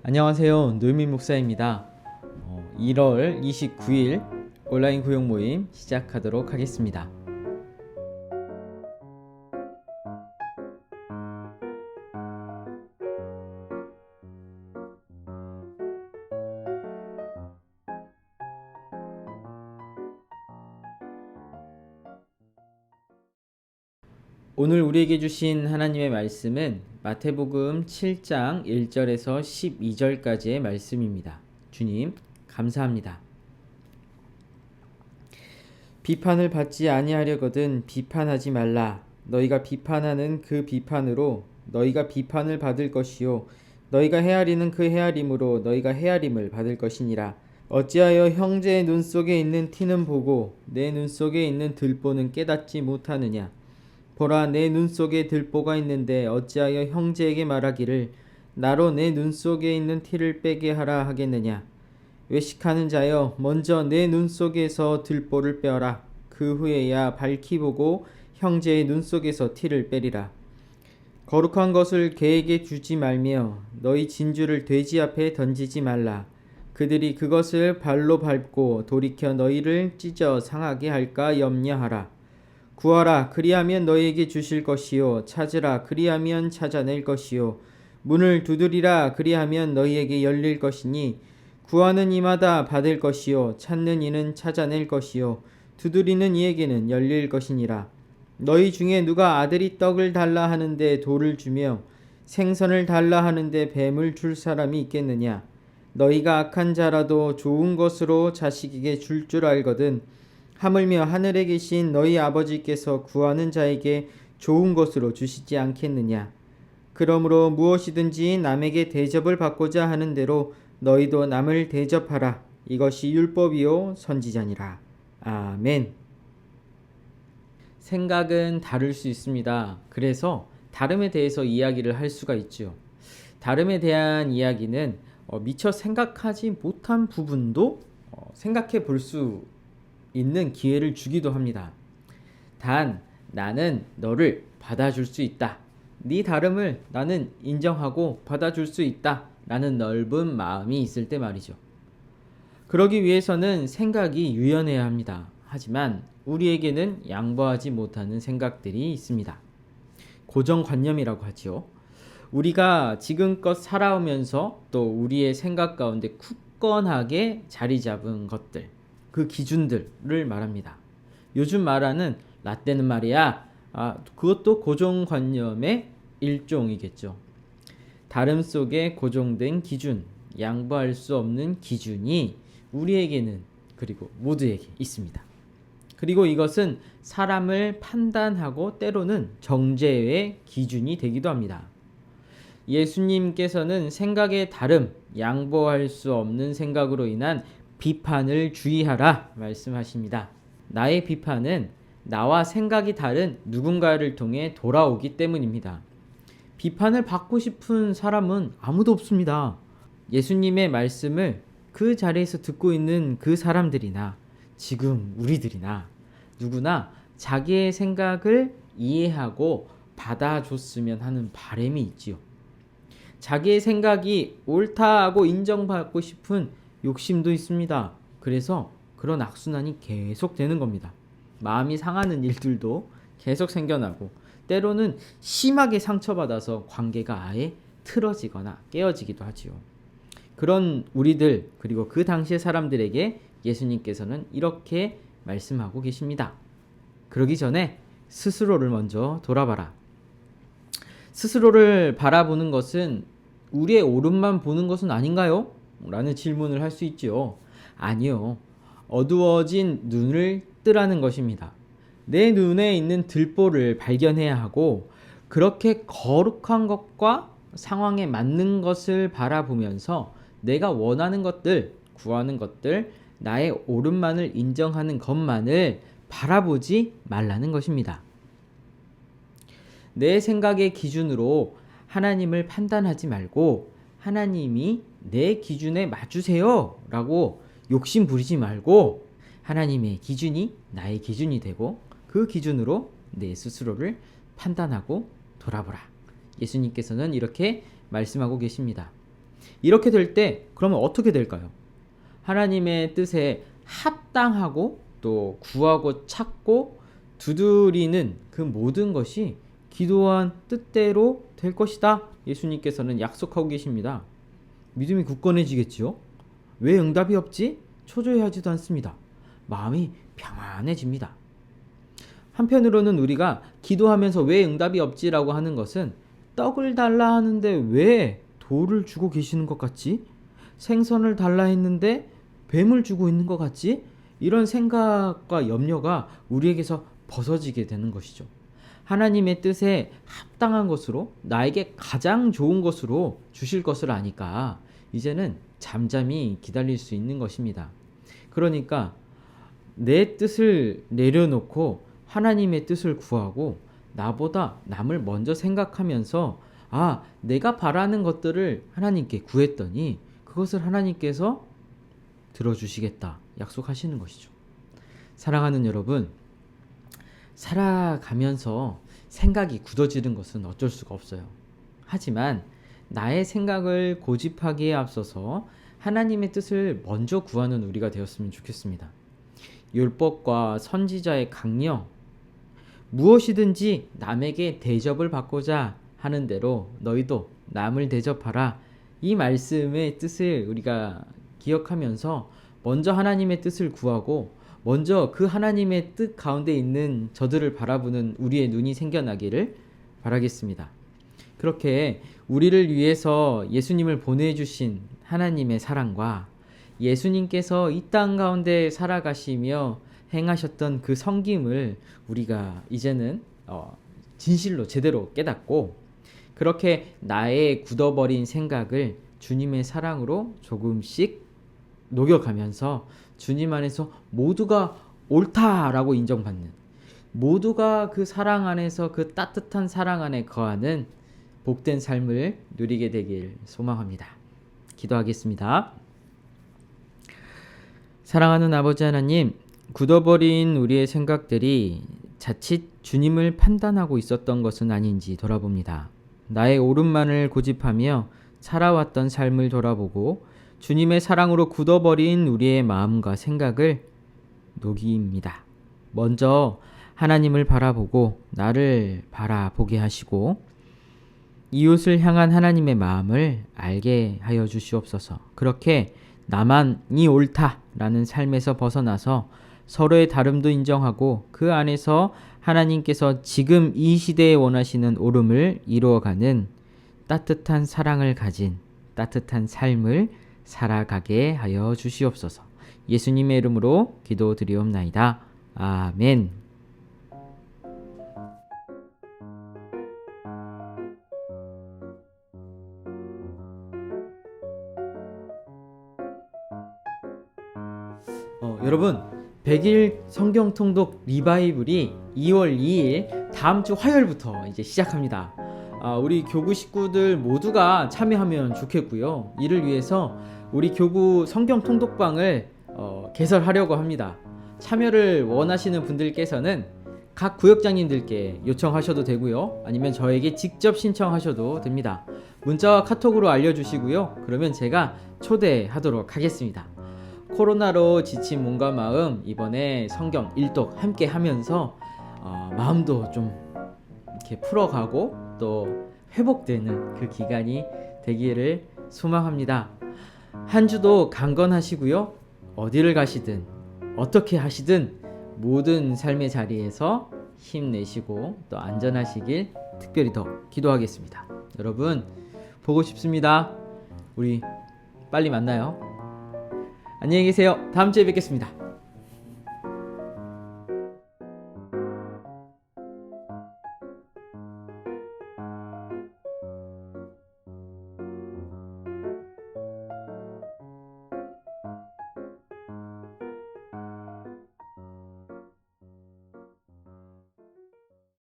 안녕하세요. 노유민 목사입니다. 1월 29일 온라인 구역 모임 시작하도록 하겠습니다. 오늘 우리에게 주신 하나님의 말씀은 마태복음 7장 1절에서 12절까지의 말씀입니다. 주님, 감사합니다. 비판을 받지 아니하려거든 비판하지 말라. 너희가 비판하는 그 비판으로 너희가 비판을 받을 것이요 너희가 헤아리는 그 헤아림으로 너희가 헤아림을 받을 것이니라. 어찌하여 형제의 눈 속에 있는 티는 보고 내 눈 속에 있는 들보는 깨닫지 못하느냐. 보라, 내 눈 속에 들보가 있는데 어찌하여 형제에게 말하기를 나로 내 눈 속에 있는 티를 빼게 하라 하겠느냐. 외식하는 자여, 먼저 내 눈 속에서 들보를 빼어라. 그 후에야 밝히 보고 형제의 눈 속에서 티를 빼리라. 거룩한 것을 개에게 주지 말며 너희 진주를 돼지 앞에 던지지 말라. 그들이 그것을 발로 밟고 돌이켜 너희를 찢어 상하게 할까 염려하라. 구하라, 그리하면 너희에게 주실 것이요 찾으라, 그리하면 찾아낼 것이요 문을 두드리라, 그리하면 너희에게 열릴 것이니 구하는 이마다 받을 것이요 찾는 이는 찾아낼 것이요 두드리는 이에게는 열릴 것이니라. 너희 중에 누가 아들이 떡을 달라 하는데 돌을 주며 생선을 달라 하는데 뱀을 줄 사람이 있겠느냐. 너희가 악한 자라도 좋은 것으로 자식에게 줄 줄 알거든 하물며 하늘에 계신 너희 아버지께서 구하는 자에게 좋은 것으로 주시지 않겠느냐. 그러므로 무엇이든지 남에게 대접을 받고자 하는 대로 너희도 남을 대접하라. 이것이 율법이요 선지자니라. 아멘. 생각은 다를 수 있습니다. 그래서 다름에 대해서 이야기를 할 수가 있죠. 다름에 대한 이야기는 미처 생각하지 못한 부분도 생각해 볼수 있는 기회를 주기도 합니다. 단 나는 너를 받아줄 수 있다. 네 다름을 나는 인정하고 받아줄 수 있다. 라는 넓은 마음이 있을 때 말이죠. 그러기 위해서는 생각이 유연해야 합니다. 하지만 우리에게는 양보하지 못하는 생각들이 있습니다. 고정관념이라고 하죠. 우리가 지금껏 살아오면서 또 우리의 생각 가운데 굳건하게 자리 잡은 것들, 그 기준들을 말합니다. 요즘 말하는 라떼는 말이야. 그것도 고정관념의 일종이겠죠. 다름 속에 고정된 기준, 양보할 수 없는 기준이 우리에게는 그리고 모두에게 있습니다. 그리고 이것은 사람을 판단하고 때로는 정죄의 기준이 되기도 합니다. 예수님께서는 생각의 다름, 양보할 수 없는 생각으로 인한 비판을 주의하라 말씀하십니다. 나의 비판은 나와 생각이 다른 누군가를 통해 돌아오기 때문입니다. 비판을 받고 싶은 사람은 아무도 없습니다. 예수님의 말씀을 그 자리에서 듣고 있는 그 사람들이나 지금 우리들이나 누구나 자기의 생각을 이해하고 받아줬으면 하는 바람이 있지요. 자기의 생각이 옳다 하고 인정받고 싶은 욕심도 있습니다. 그래서 그런 악순환이 계속 되는 겁니다. 마음이 상하는 일들도 계속 생겨나고 때로는 심하게 상처받아서 관계가 아예 틀어지거나 깨어지기도 하지요. 그런 우리들 그리고 그 당시의 사람들에게 예수님께서는 이렇게 말씀하고 계십니다. 그러기 전에 스스로를 먼저 돌아봐라. 스스로를 바라보는 것은 우리의 오름만 보는 것은 아닌가요? 라는 질문을 할 수 있죠. 아니요. 어두워진 눈을 뜨라는 것입니다. 내 눈에 있는 들보를 발견해야 하고 그렇게 거룩한 것과 상황에 맞는 것을 바라보면서 내가 원하는 것들, 구하는 것들, 나의 옳음만을 인정하는 것만을 바라보지 말라는 것입니다. 내 생각의 기준으로 하나님을 판단하지 말고 하나님이 내 기준에 맞추세요 라고 욕심 부리지 말고 하나님의 기준이 나의 기준이 되고 그 기준으로 내 스스로를 판단하고 돌아보라. 예수님께서는 이렇게 말씀하고 계십니다. 이렇게 될 때 그러면 어떻게 될까요? 하나님의 뜻에 합당하고 또 구하고 찾고 두드리는 그 모든 것이 기도한 뜻대로 될 것이다. 예수님께서는 약속하고 계십니다. 믿음이 굳건해지겠지요? 왜 응답이 없지? 초조해하지도 않습니다. 마음이 평안해집니다. 한편으로는 우리가 기도하면서 왜 응답이 없지라고 하는 것은 떡을 달라 하는데 왜 돌을 주고 계시는 것 같지? 생선을 달라 했는데 뱀을 주고 있는 것 같지? 이런 생각과 염려가 우리에게서 벗어지게 되는 것이죠. 하나님의 뜻에 합당한 것으로 나에게 가장 좋은 것으로 주실 것을 아니까 이제는 잠잠히 기다릴 수 있는 것입니다. 그러니까 내 뜻을 내려놓고 하나님의 뜻을 구하고 나보다 남을 먼저 생각하면서 내가 바라는 것들을 하나님께 구했더니 그것을 하나님께서 들어주시겠다 약속하시는 것이죠. 사랑하는 여러분, 살아가면서 생각이 굳어지는 것은 어쩔 수가 없어요. 하지만 나의 생각을 고집하기에 앞서서 하나님의 뜻을 먼저 구하는 우리가 되었으면 좋겠습니다. 율법과 선지자의 강령, 무엇이든지 남에게 대접을 받고자 하는 대로 너희도 남을 대접하라. 이 말씀의 뜻을 우리가 기억하면서 먼저 하나님의 뜻을 구하고 먼저 그 하나님의 뜻 가운데 있는 저들을 바라보는 우리의 눈이 생겨나기를 바라겠습니다. 그렇게 우리를 위해서 예수님을 보내주신 하나님의 사랑과 예수님께서 이 땅 가운데 살아가시며 행하셨던 그 섬김을 우리가 이제는 진실로 제대로 깨닫고 그렇게 나의 굳어버린 생각을 주님의 사랑으로 조금씩 녹여가면서 주님 안에서 모두가 옳다라고 인정받는, 모두가 그 사랑 안에서 그 따뜻한 사랑 안에 거하는 복된 삶을 누리게 되길 소망합니다. 기도하겠습니다. 사랑하는 아버지 하나님, 굳어버린 우리의 생각들이 자칫 주님을 판단하고 있었던 것은 아닌지 돌아봅니다. 나의 옳음만을 고집하며 살아왔던 삶을 돌아보고 주님의 사랑으로 굳어버린 우리의 마음과 생각을 녹입니다. 먼저 하나님을 바라보고 나를 바라보게 하시고 이웃을 향한 하나님의 마음을 알게 하여 주시옵소서. 그렇게 나만이 옳다라는 삶에서 벗어나서 서로의 다름도 인정하고 그 안에서 하나님께서 지금 이 시대에 원하시는 옳음을 이루어가는 따뜻한 사랑을 가진 따뜻한 삶을 살아가게 하여 주시옵소서. 예수님의 이름으로 기도드리옵나이다. 아멘. 여러분, 100일 성경 통독 리바이블이 2월 2일 다음 주 화요일부터 이제 시작합니다. 우리 교구 식구들 모두가 참여하면 좋겠고요. 이를 위해서 우리 교구 성경 통독방을 개설하려고 합니다. 참여를 원하시는 분들께서는 각 구역장님들께 요청하셔도 되고요. 아니면 저에게 직접 신청하셔도 됩니다. 문자와 카톡으로 알려주시고요. 그러면 제가 초대하도록 하겠습니다. 코로나로 지친 몸과 마음, 이번에 성경 일독 함께 하면서 마음도 좀 이렇게 풀어가고 또 회복되는 그 기간이 되기를 소망합니다. 한 주도 강건하시고요. 어디를 가시든 어떻게 하시든 모든 삶의 자리에서 힘내시고 또 안전하시길 특별히 더 기도하겠습니다. 여러분, 보고 싶습니다. 우리 빨리 만나요. 안녕히 계세요. 다음 주에 뵙겠습니다.